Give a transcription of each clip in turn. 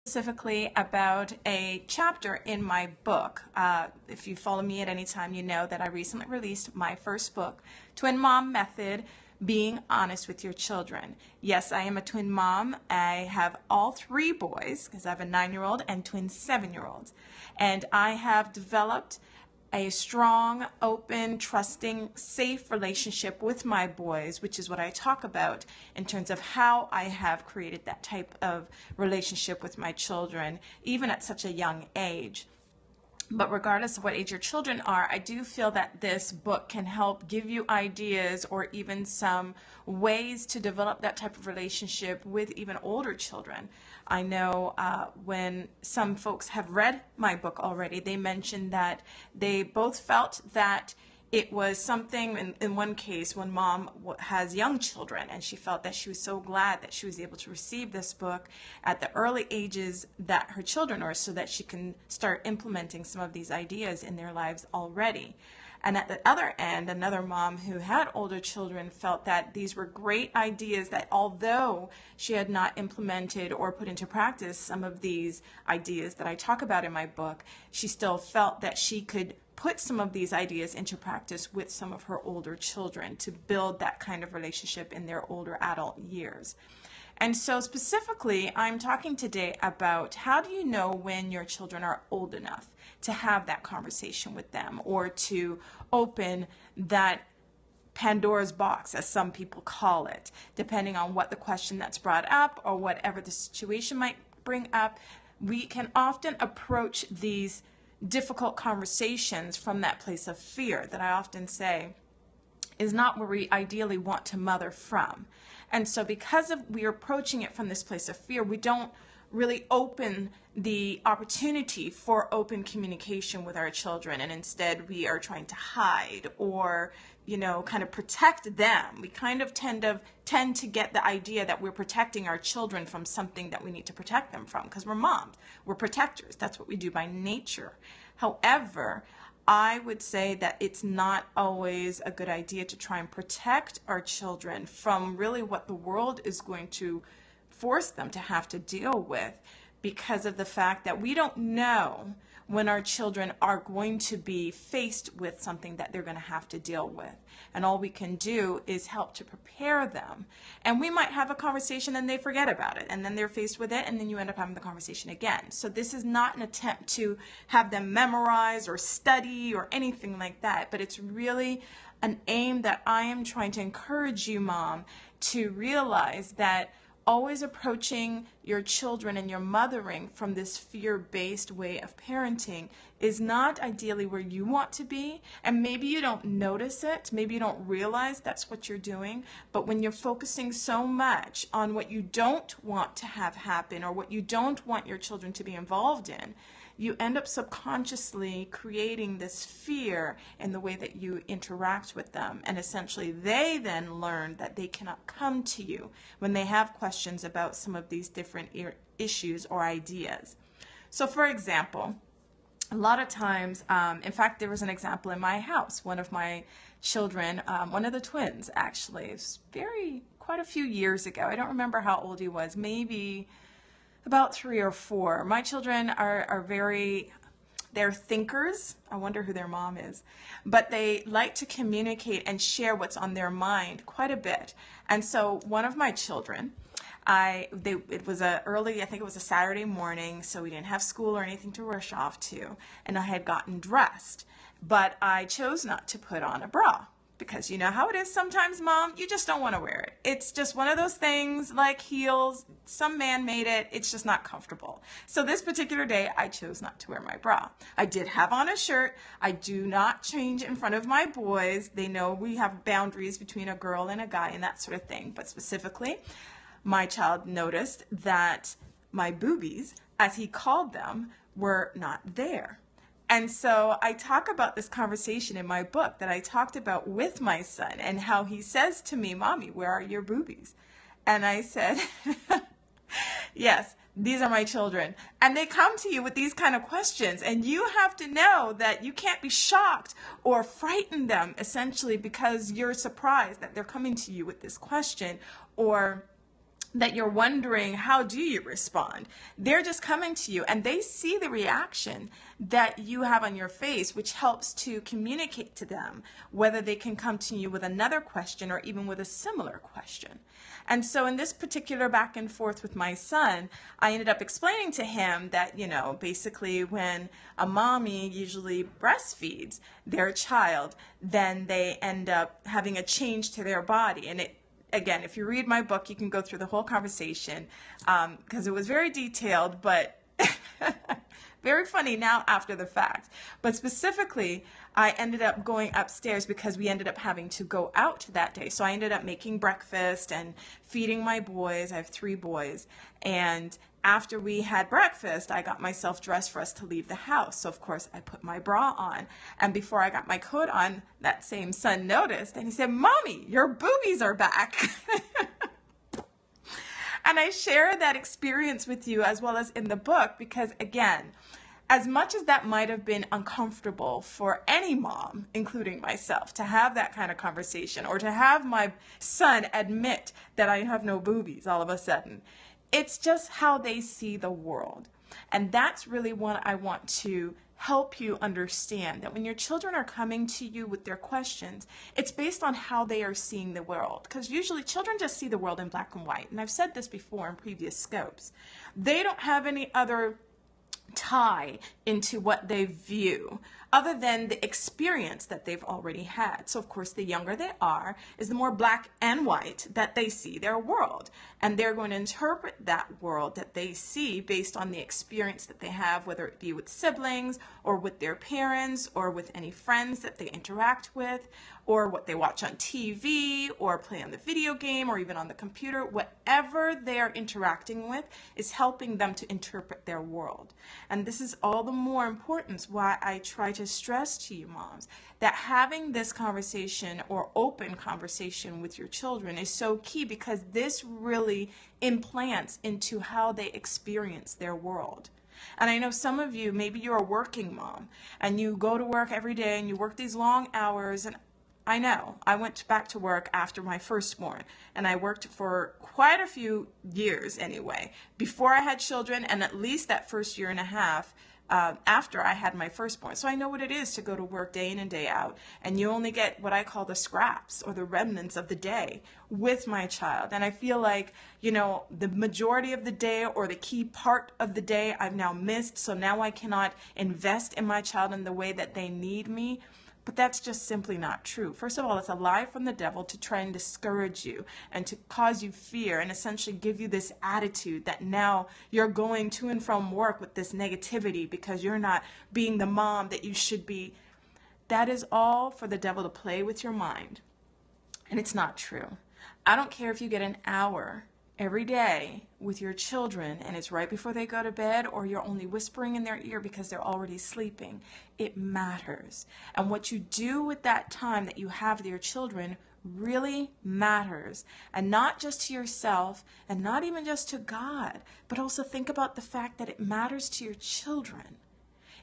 Specifically about a chapter in my book. If you follow me at any time, you know that I recently released my first book, Twin Mom Method, Being Honest with Your Children. Yes, I am a twin mom. I have all three boys because I have a 9-year-old and twin 7-year-olds. And I have developed a strong, open, trusting, safe relationship with my boys, which is what I talk about in terms of how I have created that type of relationship with my children, even at such a young age. But regardless of what age your children are, I do feel that this book can help give you ideas or even some ways to develop that type of relationship with even older children. I know when some folks have read my book already, they mentioned that they both felt that it was something, in one case, when mom has young children, and she felt that she was so glad that she was able to receive this book at the early ages that her children are, so that she can start implementing some of these ideas in their lives already. And at the other end, another mom who had older children felt that these were great ideas that although she had not implemented or put into practice some of these ideas that I talk about in my book, she still felt that she could put some of these ideas into practice with some of her older children to build that kind of relationship in their older adult years. And so specifically, I'm talking today about how do you know when your children are old enough to have that conversation with them, or to open that Pandora's box, as some people call it, depending on what the question that's brought up or whatever the situation might bring up. We can often approach these difficult conversations from that place of fear that I often say is not where we ideally want to mother from. And so because of we're approaching it from this place of fear, we don't really open the opportunity for open communication with our children, and instead we are trying to hide or kind of protect them. We kind of tend to get the idea that we're protecting our children from something that we need to protect them from, because we're moms, we're protectors. That's what we do by nature. However, I would say that it's not always a good idea to try and protect our children from really what the world is going to force them to have to deal with, because of the fact that we don't know when our children are going to be faced with something that they're going to have to deal with. And all we can do is help to prepare them. And we might have a conversation and they forget about it, and then they're faced with it, and then you end up having the conversation again. So this is not an attempt to have them memorize or study or anything like that, but it's really an aim that I am trying to encourage you, mom, to realize that always approaching your children and your mothering from this fear-based way of parenting is not ideally where you want to be. And maybe you don't notice it, maybe you don't realize that's what you're doing, but when you're focusing so much on what you don't want to have happen or what you don't want your children to be involved in, you end up subconsciously creating this fear in the way that you interact with them. And essentially they then learn that they cannot come to you when they have questions about some of these different issues or ideas. So for example, a lot of times, in fact, there was an example in my house. One of my children, one of the twins actually, it was quite a few years ago. I don't remember how old he was, maybe about 3 or 4. My children are they're thinkers. I wonder who their mom is. But they like to communicate and share what's on their mind quite a bit. And so one of my children, it was I think it was a Saturday morning, so we didn't have school or anything to rush off to, and I had gotten dressed, but I chose not to put on a bra. Because you know how it is sometimes, mom, you just don't want to wear it. It's just one of those things like heels. Some man made it. It's just not comfortable. So this particular day, I chose not to wear my bra. I did have on a shirt. I do not change in front of my boys. They know we have boundaries between a girl and a guy and that sort of thing. But specifically, my child noticed that my boobies, as he called them, were not there. And so I talk about this conversation in my book that I talked about with my son, and how he says to me, "Mommy, where are your boobies?" And I said, yes, these are my children. And they come to you with these kind of questions, and you have to know that you can't be shocked or frighten them essentially because you're surprised that they're coming to you with this question, or that you're wondering, how do you respond? They're just coming to you and they see the reaction that you have on your face, which helps to communicate to them whether they can come to you with another question or even with a similar question. And so in this particular back and forth with my son, I ended up explaining to him that, basically when a mommy usually breastfeeds their child, then they end up having a change to their body. And again, if you read my book, you can go through the whole conversation because it was very detailed, but very funny now after the fact. But specifically, I ended up going upstairs because we ended up having to go out that day. So I ended up making breakfast and feeding my boys. I have 3 boys. And after we had breakfast, I got myself dressed for us to leave the house. So of course I put my bra on. And before I got my coat on, that same son noticed and he said, "Mommy, your boobies are back." And I share that experience with you as well as in the book because, again, as much as that might have been uncomfortable for any mom, including myself, to have that kind of conversation or to have my son admit that I have no boobies all of a sudden, it's just how they see the world. And that's really what I want to help you understand, that when your children are coming to you with their questions, it's based on how they are seeing the world. Because usually children just see the world in black and white. And I've said this before in previous scopes. They don't have any other tie into what they view other than the experience that they've already had. So of course the younger they are is the more black and white that they see their world, and they're going to interpret that world that they see based on the experience that they have, whether it be with siblings or with their parents or with any friends that they interact with, or what they watch on TV or play on the video game or even on the computer. Whatever they're interacting with is helping them to interpret their world. And this is all the more important why I try to stress to you moms that having this conversation or open conversation with your children is so key, because this really implants into how they experience their world. And I know some of you, maybe you're a working mom and you go to work every day and you work these long hours, and I know I went back to work after my firstborn, and I worked for quite a few years anyway, before I had children, and at least that first year and a half after I had my firstborn. So I know what it is to go to work day in and day out, and you only get what I call the scraps or the remnants of the day with my child. And I feel like, the majority of the day or the key part of the day I've now missed, so now I cannot invest in my child in the way that they need me. But that's just simply not true. First of all, it's a lie from the devil to try and discourage you and to cause you fear and essentially give you this attitude that now you're going to and from work with this negativity because you're not being the mom that you should be. That is all for the devil to play with your mind. And it's not true. I don't care if you get an hour every day with your children and it's right before they go to bed, or you're only whispering in their ear because they're already sleeping. It matters. And what you do with that time that you have with your children really matters. And not just to yourself and not even just to God, but also think about the fact that it matters to your children.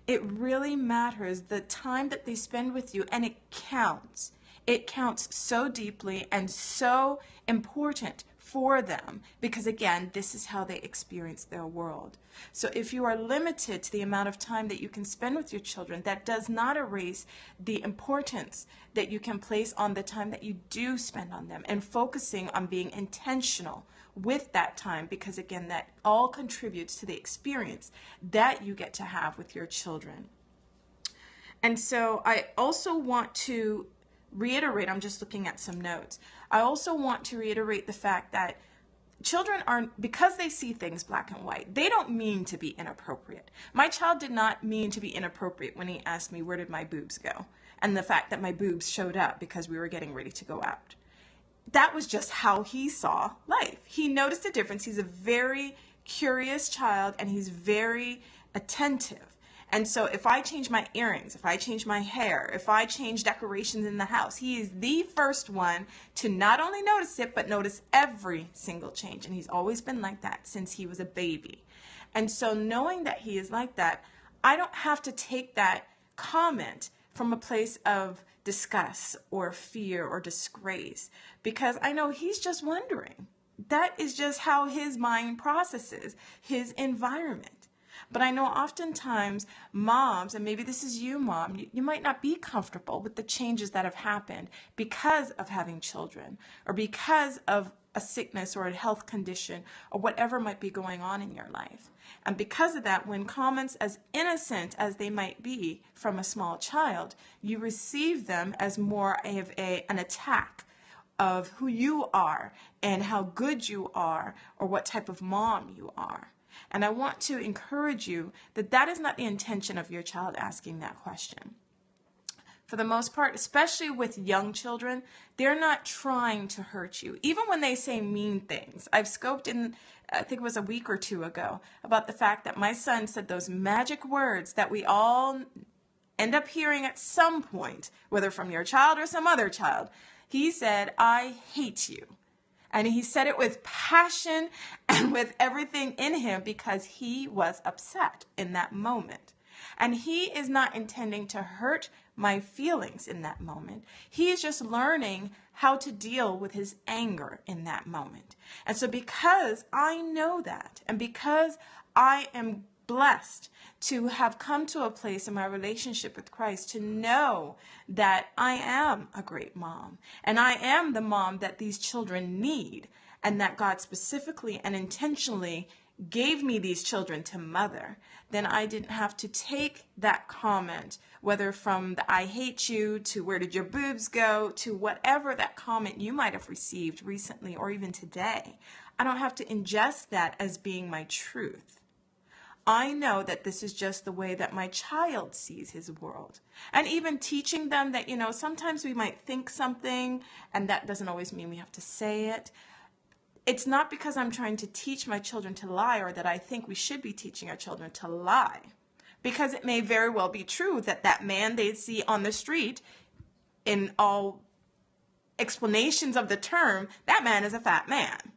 It really matters, the time that they spend with you, and it counts. It counts so deeply and so important for them, because again, this is how they experience their world. So if you are limited to the amount of time that you can spend with your children, that does not erase the importance that you can place on the time that you do spend on them, and focusing on being intentional with that time, because again, that all contributes to the experience that you get to have with your children. And so I also want to reiterate, I'm just looking at some notes. I also want to reiterate the fact that children aren't, because they see things black and white, they don't mean to be inappropriate. My child did not mean to be inappropriate when he asked me, where did my boobs go? And the fact that my boobs showed up because we were getting ready to go out. That was just how he saw life. He noticed a difference. He's a very curious child and he's very attentive. And so if I change my earrings, if I change my hair, if I change decorations in the house, he is the first one to not only notice it, but notice every single change. And he's always been like that since he was a baby. And so knowing that he is like that, I don't have to take that comment from a place of disgust or fear or disgrace, because I know he's just wondering. that is just how his mind processes his environment. But I know oftentimes moms, and maybe this is you, mom, you might not be comfortable with the changes that have happened because of having children or because of a sickness or a health condition or whatever might be going on in your life. And because of that, when comments as innocent as they might be from a small child, you receive them as more of an attack of who you are and how good you are or what type of mom you are. And I want to encourage you that that is not the intention of your child asking that question. For the most part, especially with young children, they're not trying to hurt you, even when they say mean things. I've scoped in, I think it was a week or two ago, about the fact that my son said those magic words that we all end up hearing at some point, whether from your child or some other child. He said, "I hate you." And he said it with passion and with everything in him because he was upset in that moment. And he is not intending to hurt my feelings in that moment. He is just learning how to deal with his anger in that moment. And so because I know that, and because I am blessed to have come to a place in my relationship with Christ to know that I am a great mom and I am the mom that these children need, and that God specifically and intentionally gave me these children to mother, then I didn't have to take that comment, whether from the "I hate you" to "where did your boobs go" to whatever that comment you might have received recently or even today. I don't have to ingest that as being my truth. I know that this is just the way that my child sees his world. And even teaching them that, sometimes we might think something and that doesn't always mean we have to say it. It's not because I'm trying to teach my children to lie or that I think we should be teaching our children to lie. Because it may very well be true that that man they see on the street, in all explanations of the term, that man is a fat man.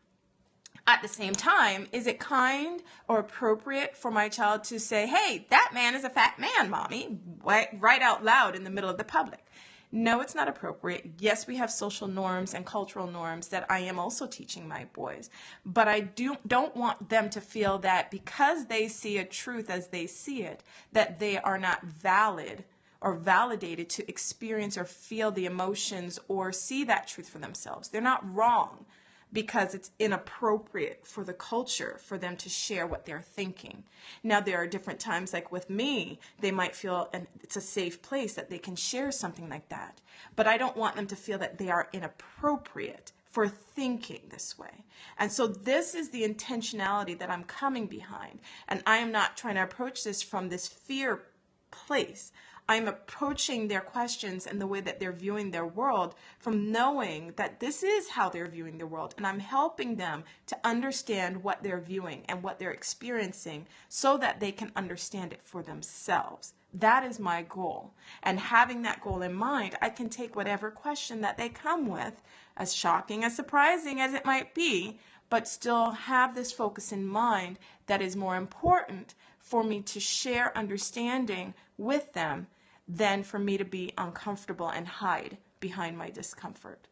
At the same time, is it kind or appropriate for my child to say, "Hey, that man is a fat man, mommy," right out loud in the middle of the public? No, it's not appropriate. Yes, we have social norms and cultural norms that I am also teaching my boys, but I don't want them to feel that because they see a truth as they see it, that they are not valid or validated to experience or feel the emotions or see that truth for themselves. They're not wrong because it's inappropriate for the culture for them to share what they're thinking. Now, there are different times, like with me, they might feel it's a safe place that they can share something like that. But I don't want them to feel that they are inappropriate for thinking this way. And so this is the intentionality that I'm coming behind. And I am not trying to approach this from this fear place. I'm approaching their questions and the way that they're viewing their world from knowing that this is how they're viewing the world. And I'm helping them to understand what they're viewing and what they're experiencing so that they can understand it for themselves. That is my goal. And having that goal in mind, I can take whatever question that they come with, as shocking, as surprising as it might be, but still have this focus in mind that is more important for me to share understanding with them than for me to be uncomfortable and hide behind my discomfort.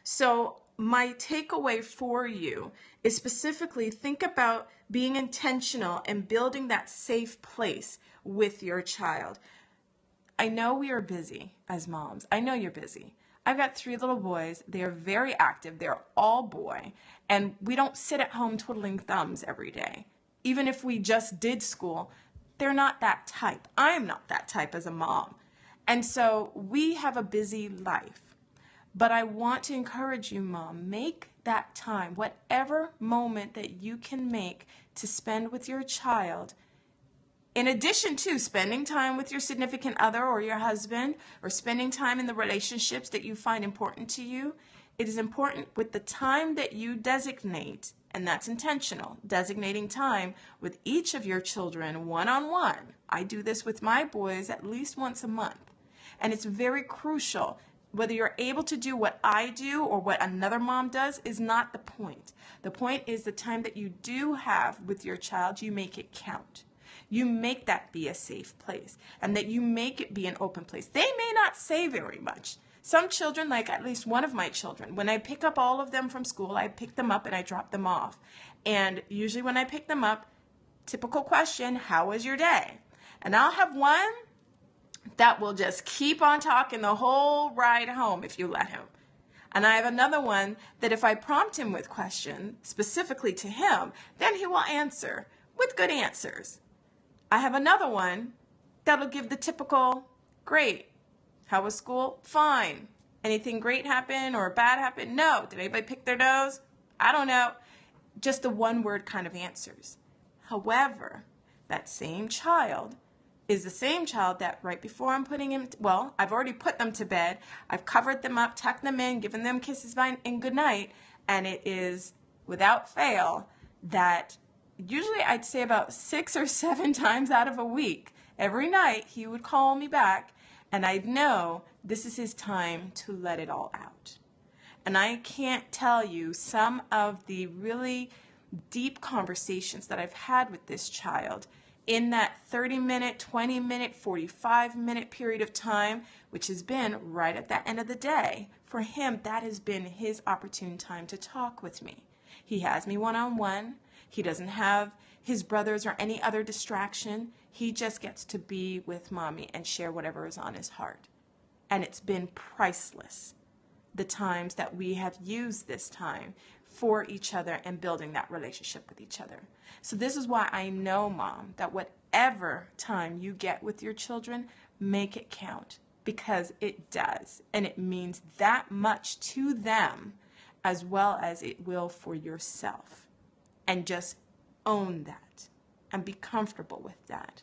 So my takeaway for you is specifically think about being intentional and building that safe place with your child. I know we are busy as moms. I know you're busy. I've got 3 little boys. They are very active. They're all boy. And we don't sit at home twiddling thumbs every day. Even if we just did school, they're not that type. I'm not that type as a mom. And so we have a busy life. But I want to encourage you, mom, make that time, whatever moment that you can make to spend with your child, in addition to spending time with your significant other or your husband, or spending time in the relationships that you find important to you. It is important with the time that you designate, and that's intentional, designating time with each of your children one-on-one. I do this with my boys at least once a month. And it's very crucial. Whether you're able to do what I do or what another mom does is not the point. The point is the time that you do have with your child, you make it count. You make that be a safe place, and that you make it be an open place. They may not say very much. Some children, like at least one of my children, when I pick up all of them from school, I pick them up and I drop them off. And usually when I pick them up, typical question, how was your day? And I'll have one that will just keep on talking the whole ride home if you let him. And I have another one that if I prompt him with questions specifically to him, then he will answer with good answers. I have another one that'll give the typical, great. How was school? Fine. Anything great happen or bad happen? No. Did anybody pick their nose? I don't know. Just the one word kind of answers. However, that same child is the same child that right before I'm putting him, well, I've already put them to bed, I've covered them up, tucked them in, given them kisses and good night, and it is without fail that usually I'd say about 6 or 7 times out of a week, every night he would call me back and I'd know this is his time to let it all out. And I can't tell you some of the really deep conversations that I've had with this child in that 30-minute, 20-minute, 45-minute period of time, which has been right at that end of the day. For him, that has been his opportune time to talk with me. He has me one-on-one. He doesn't have his brothers or any other distraction. He just gets to be with mommy and share whatever is on his heart. And it's been priceless, the times that we have used this time for each other and building that relationship with each other. So this is why I know, Mom, that whatever time you get with your children, make it count, because it does, and it means that much to them as well as it will for yourself. And just own that and be comfortable with that.